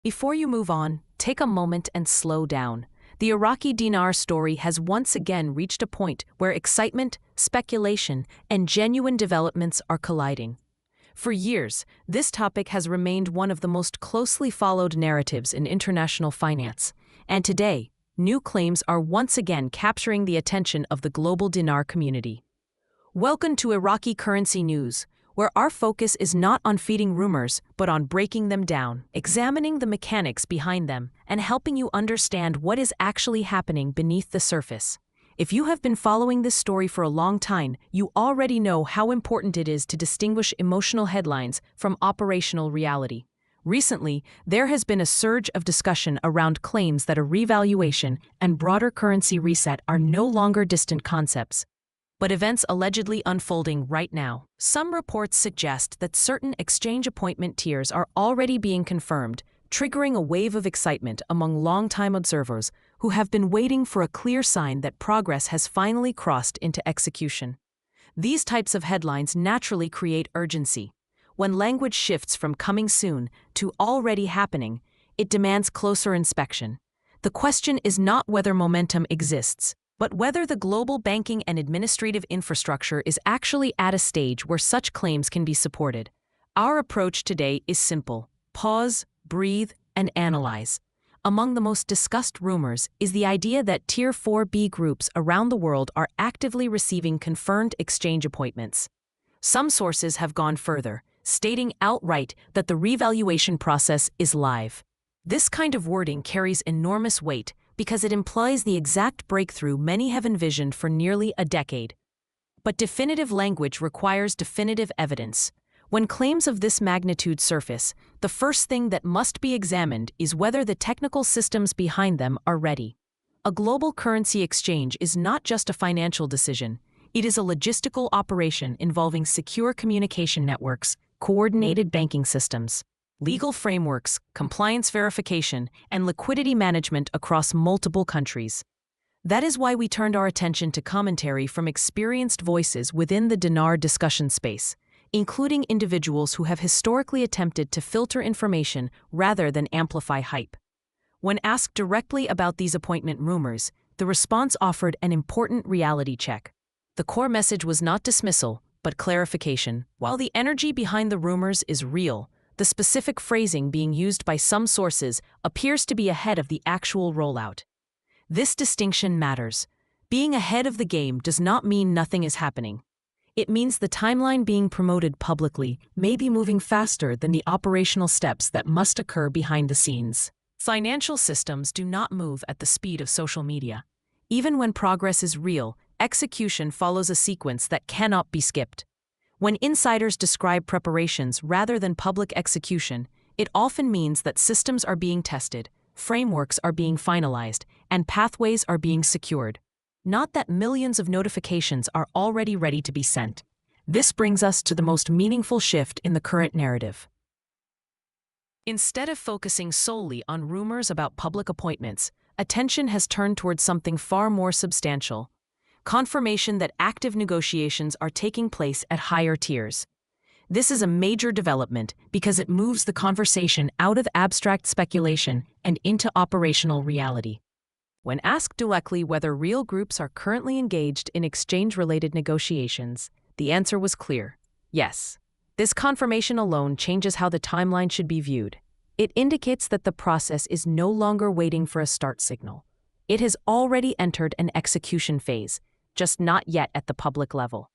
Before you move on, take a moment and slow down. The Iraqi dinar story has once again reached a point where excitement, speculation, and genuine developments are colliding. For years, this topic has remained one of the most closely followed narratives in international finance, and today, new claims are once again capturing the attention of the global dinar community. Welcome to Iraqi currency news, where our focus is not on feeding rumors, but on breaking them down, examining the mechanics behind them, and helping you understand what is actually happening beneath the surface. If you have been following this story for a long time, you already know how important it is to distinguish emotional headlines from operational reality. Recently, there has been a surge of discussion around claims that a revaluation and broader currency reset are no longer distant concepts, but events allegedly unfolding right now. Some reports suggest that certain exchange appointment tiers are already being confirmed, triggering a wave of excitement among longtime observers who have been waiting for a clear sign that progress has finally crossed into execution. These types of headlines naturally create urgency. When language shifts from coming soon to already happening, it demands closer inspection. The question is not whether momentum exists, but whether the global banking and administrative infrastructure is actually at a stage where such claims can be supported. Our approach today is simple: pause, breathe, and analyze. Among the most discussed rumors is the idea that Tier 4B groups around the world are actively receiving confirmed exchange appointments. Some sources have gone further, stating outright that the revaluation process is live. This kind of wording carries enormous weight because it implies the exact breakthrough many have envisioned for nearly a decade. But definitive language requires definitive evidence. When claims of this magnitude surface, the first thing that must be examined is whether the technical systems behind them are ready. A global currency exchange is not just a financial decision, it is a logistical operation involving secure communication networks, coordinated banking systems, legal frameworks, compliance verification, and liquidity management across multiple countries. That is why we turned our attention to commentary from experienced voices within the dinar discussion space, including individuals who have historically attempted to filter information rather than amplify hype. When asked directly about these appointment rumors, the response offered an important reality check. The core message was not dismissal, but clarification. While the energy behind the rumors is real, the specific phrasing being used by some sources appears to be ahead of the actual rollout. This distinction matters. Being ahead of the game does not mean nothing is happening. It means the timeline being promoted publicly may be moving faster than the operational steps that must occur behind the scenes. Financial systems do not move at the speed of social media. Even when progress is real, execution follows a sequence that cannot be skipped. When insiders describe preparations rather than public execution, it often means that systems are being tested, frameworks are being finalized, and pathways are being secured. Not that millions of notifications are already ready to be sent. This brings us to the most meaningful shift in the current narrative. Instead of focusing solely on rumors about public appointments, attention has turned towards something far more substantial: confirmation that active negotiations are taking place at higher tiers. This is a major development because it moves the conversation out of abstract speculation and into operational reality. When asked directly whether real groups are currently engaged in exchange-related negotiations, the answer was clear: yes. This confirmation alone changes how the timeline should be viewed. It indicates that the process is no longer waiting for a start signal. It has already entered an execution phase, just not yet at the public level.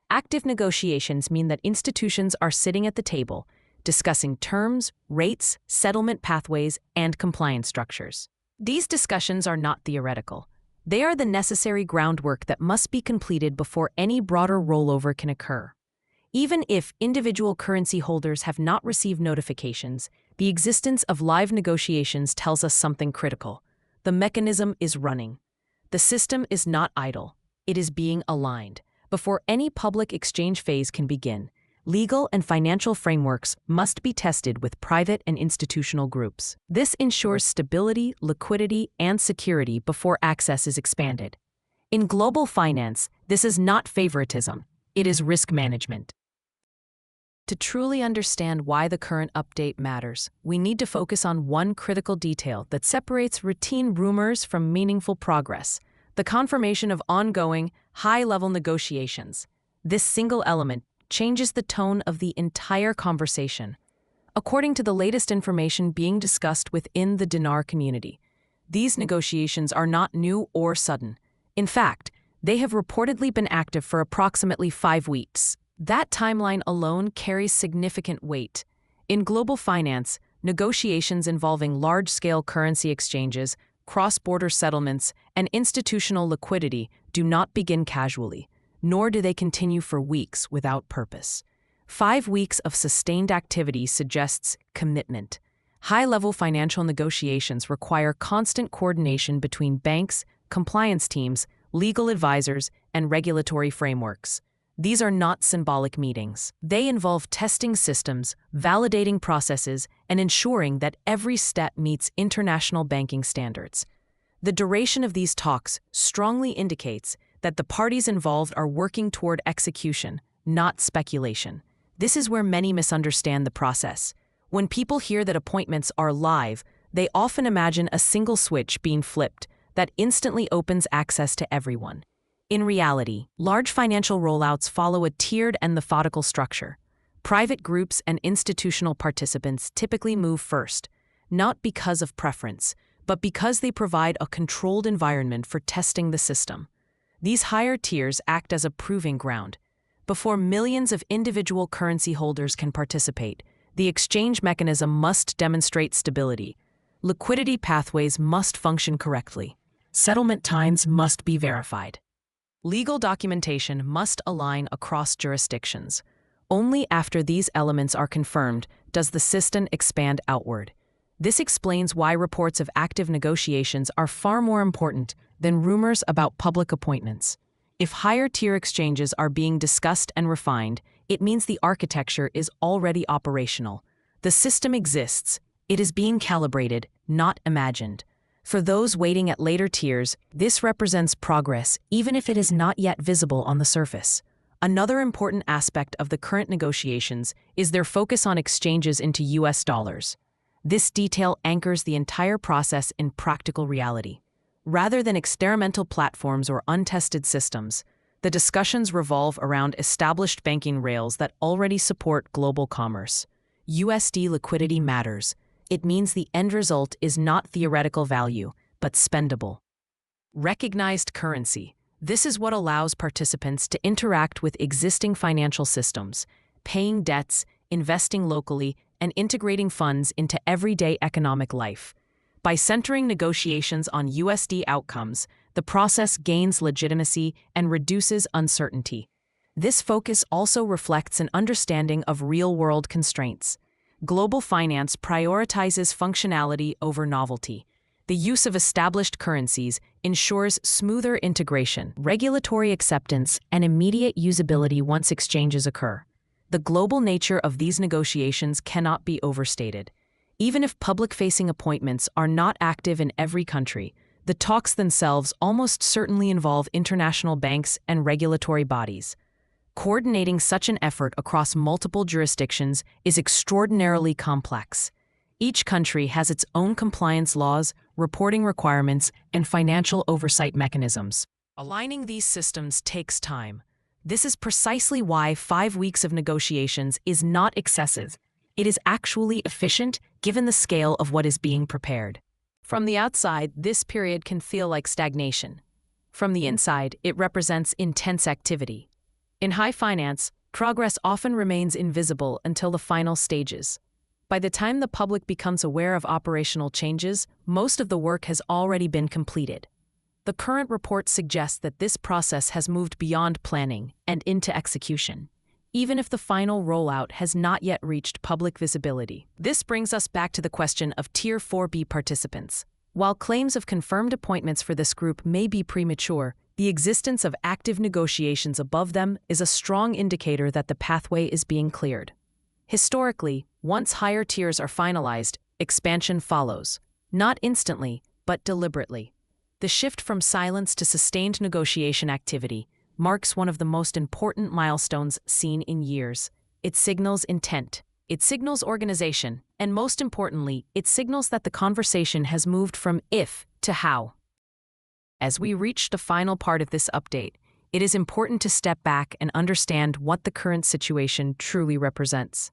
Active negotiations mean that institutions are sitting at the table, discussing terms, rates, settlement pathways, and compliance structures. These discussions are not theoretical. They are the necessary groundwork that must be completed before any broader rollover can occur. Even if individual currency holders have not received notifications, the existence of live negotiations tells us something critical. The mechanism is running. The system is not idle. It is being aligned. Before any public exchange phase can begin, legal and financial frameworks must be tested with private and institutional groups. This ensures stability, liquidity, and security before access is expanded. In global finance, this is not favoritism, it is risk management. To truly understand why the current update matters, we need to focus on one critical detail that separates routine rumors from meaningful progress: the confirmation of ongoing, high-level negotiations. This single element changes the tone of the entire conversation. According to the latest information being discussed within the Dinar community, these negotiations are not new or sudden. In fact, they have reportedly been active for approximately 5 weeks. That timeline alone carries significant weight. In global finance, negotiations involving large-scale currency exchanges, cross-border settlements, and institutional liquidity do not begin casually, nor do they continue for weeks without purpose. 5 weeks of sustained activity suggests commitment. High-level financial negotiations require constant coordination between banks, compliance teams, legal advisors, and regulatory frameworks. These are not symbolic meetings. They involve testing systems, validating processes, and ensuring that every step meets international banking standards. The duration of these talks strongly indicates that the parties involved are working toward execution, not speculation. This is where many misunderstand the process. When people hear that appointments are live, they often imagine a single switch being flipped that instantly opens access to everyone. In reality, large financial rollouts follow a tiered and methodical structure. Private groups and institutional participants typically move first, not because of preference, but because they provide a controlled environment for testing the system. These higher tiers act as a proving ground. Before millions of individual currency holders can participate, the exchange mechanism must demonstrate stability. Liquidity pathways must function correctly. Settlement times must be verified. Legal documentation must align across jurisdictions. Only after these elements are confirmed does the system expand outward. This explains why reports of active negotiations are far more important than rumors about public appointments. If higher-tier exchanges are being discussed and refined, it means the architecture is already operational. The system exists. It is being calibrated, not imagined. For those waiting at later tiers, this represents progress, even if it is not yet visible on the surface. Another important aspect of the current negotiations is their focus on exchanges into US dollars. This detail anchors the entire process in practical reality. Rather than experimental platforms or untested systems, the discussions revolve around established banking rails that already support global commerce. USD liquidity matters. It means the end result is not theoretical value, but spendable. Recognized currency. This is what allows participants to interact with existing financial systems, paying debts, investing locally, and integrating funds into everyday economic life. By centering negotiations on USD outcomes, the process gains legitimacy and reduces uncertainty. This focus also reflects an understanding of real-world constraints. Global finance prioritizes functionality over novelty. The use of established currencies ensures smoother integration, regulatory acceptance, and immediate usability once exchanges occur. The global nature of these negotiations cannot be overstated. Even if public-facing appointments are not active in every country, the talks themselves almost certainly involve international banks and regulatory bodies. Coordinating such an effort across multiple jurisdictions is extraordinarily complex. Each country has its own compliance laws, reporting requirements, and financial oversight mechanisms. Aligning these systems takes time. This is precisely why 5 weeks of negotiations is not excessive. It is actually efficient, given the scale of what is being prepared. From the outside, this period can feel like stagnation. From the inside, it represents intense activity. In high finance, progress often remains invisible until the final stages. By the time the public becomes aware of operational changes, most of the work has already been completed. The current report suggests that this process has moved beyond planning and into execution, even if the final rollout has not yet reached public visibility. This brings us back to the question of Tier 4B participants. While claims of confirmed appointments for this group may be premature, the existence of active negotiations above them is a strong indicator that the pathway is being cleared. Historically, once higher tiers are finalized, expansion follows, not instantly, but deliberately. The shift from silence to sustained negotiation activity marks one of the most important milestones seen in years. it signals intent, it signals organization, and most importantly, it signals that the conversation has moved from if to how. As we reach the final part of this update, it is important to step back and understand what the current situation truly represents.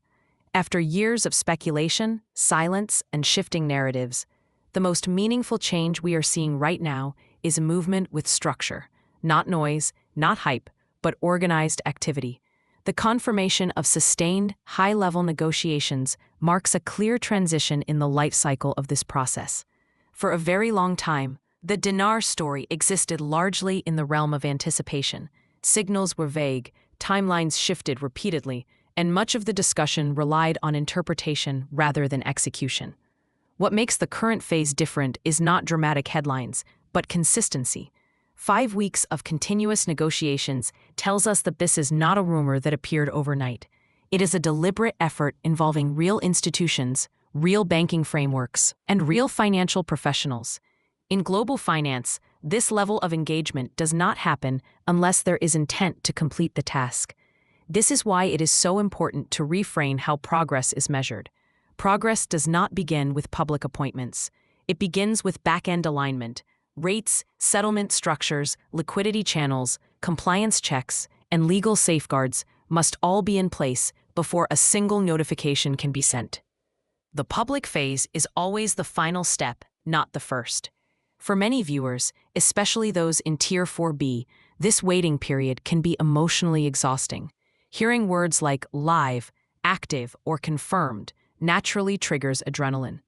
After years of speculation, silence, and shifting narratives, the most meaningful change we are seeing right now is a movement with structure, not noise, not hype, but organized activity. The confirmation of sustained, high-level negotiations marks a clear transition in the life cycle of this process. For a very long time, the dinar story existed largely in the realm of anticipation. Signals were vague, timelines shifted repeatedly, and much of the discussion relied on interpretation rather than execution. What makes the current phase different is not dramatic headlines, but consistency. 5 weeks of continuous negotiations tells us that this is not a rumor that appeared overnight. It is a deliberate effort involving real institutions, real banking frameworks, and real financial professionals. In global finance, this level of engagement does not happen unless there is intent to complete the task. This is why it is so important to reframe how progress is measured. Progress does not begin with public appointments. It begins with back-end alignment. Rates, settlement structures, liquidity channels, compliance checks, and legal safeguards must all be in place before a single notification can be sent. The public phase is always the final step, not the first. For many viewers, especially those in Tier 4B, this waiting period can be emotionally exhausting. Hearing words like live, active, or confirmed naturally triggers adrenaline.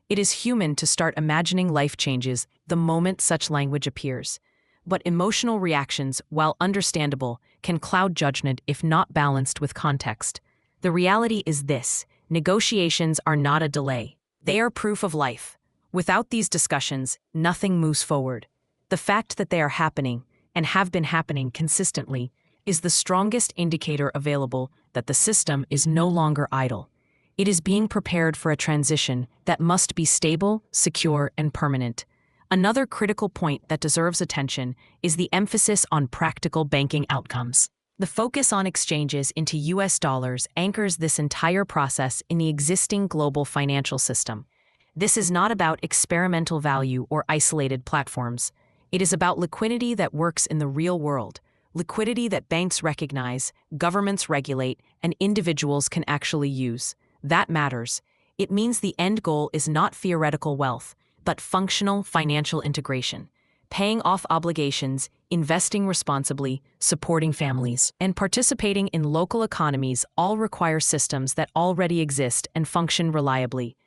It is human to start imagining life changes the moment such language appears. But emotional reactions, while understandable, can cloud judgment if not balanced with context. The reality is this: negotiations are not a delay. They are proof of life. Without these discussions, nothing moves forward. The fact that they are happening, and have been happening consistently, is the strongest indicator available that the system is no longer idle. It is being prepared for a transition that must be stable, secure, and permanent. Another critical point that deserves attention is the emphasis on practical banking outcomes. The focus on exchanges into US dollars anchors this entire process in the existing global financial system. This is not about experimental value or isolated platforms. It is about liquidity that works in the real world, liquidity that banks recognize, governments regulate, and individuals can actually use. That matters. It means the end goal is not theoretical wealth, but functional financial integration. Paying off obligations, investing responsibly, supporting families, and participating in local economies all require systems that already exist and function reliably.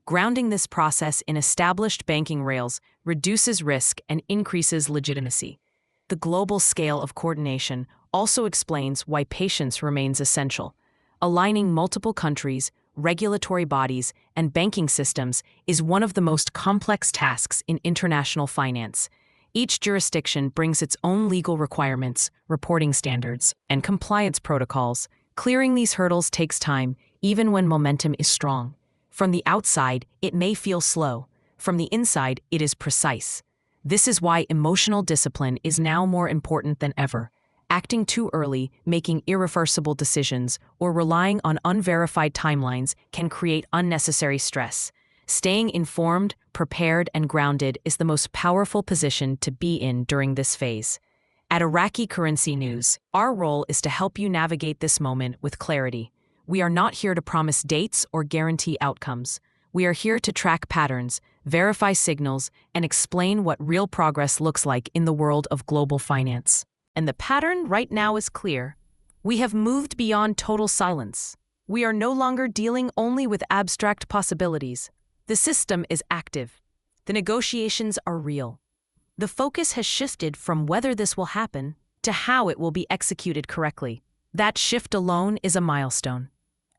Grounding this process in established banking rails reduces risk and increases legitimacy. The global scale of coordination also explains why patience remains essential. Aligning multiple countries, regulatory bodies, and banking systems is one of the most complex tasks in international finance. Each jurisdiction brings its own legal requirements, reporting standards, and compliance protocols. Clearing these hurdles takes time, even when momentum is strong. From the outside, it may feel slow. From the inside, it is precise. This is why emotional discipline is now more important than ever. Acting too early, making irreversible decisions, or relying on unverified timelines can create unnecessary stress. Staying informed, prepared, and grounded is the most powerful position to be in during this phase. At Iraqi Currency News, our role is to help you navigate this moment with clarity. We are not here to promise dates or guarantee outcomes. We are here to track patterns, verify signals, and explain what real progress looks like in the world of global finance. And the pattern right now is clear. We have moved beyond total silence. We are no longer dealing only with abstract possibilities. The system is active. The negotiations are real. The focus has shifted from whether this will happen to how it will be executed correctly. That shift alone is a milestone.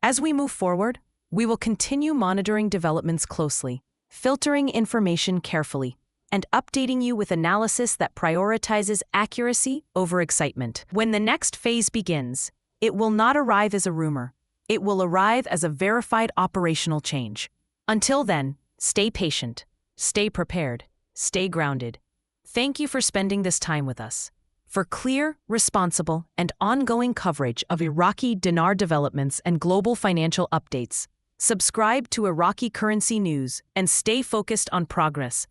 As we move forward, we will continue monitoring developments closely, filtering information carefully, and updating you with analysis that prioritizes accuracy over excitement. When the next phase begins, it will not arrive as a rumor. It will arrive as a verified operational change. Until then, stay patient, stay prepared, stay grounded. Thank you for spending this time with us. For clear, responsible, and ongoing coverage of Iraqi dinar developments and global financial updates, subscribe to Iraqi Currency News and stay focused on progress.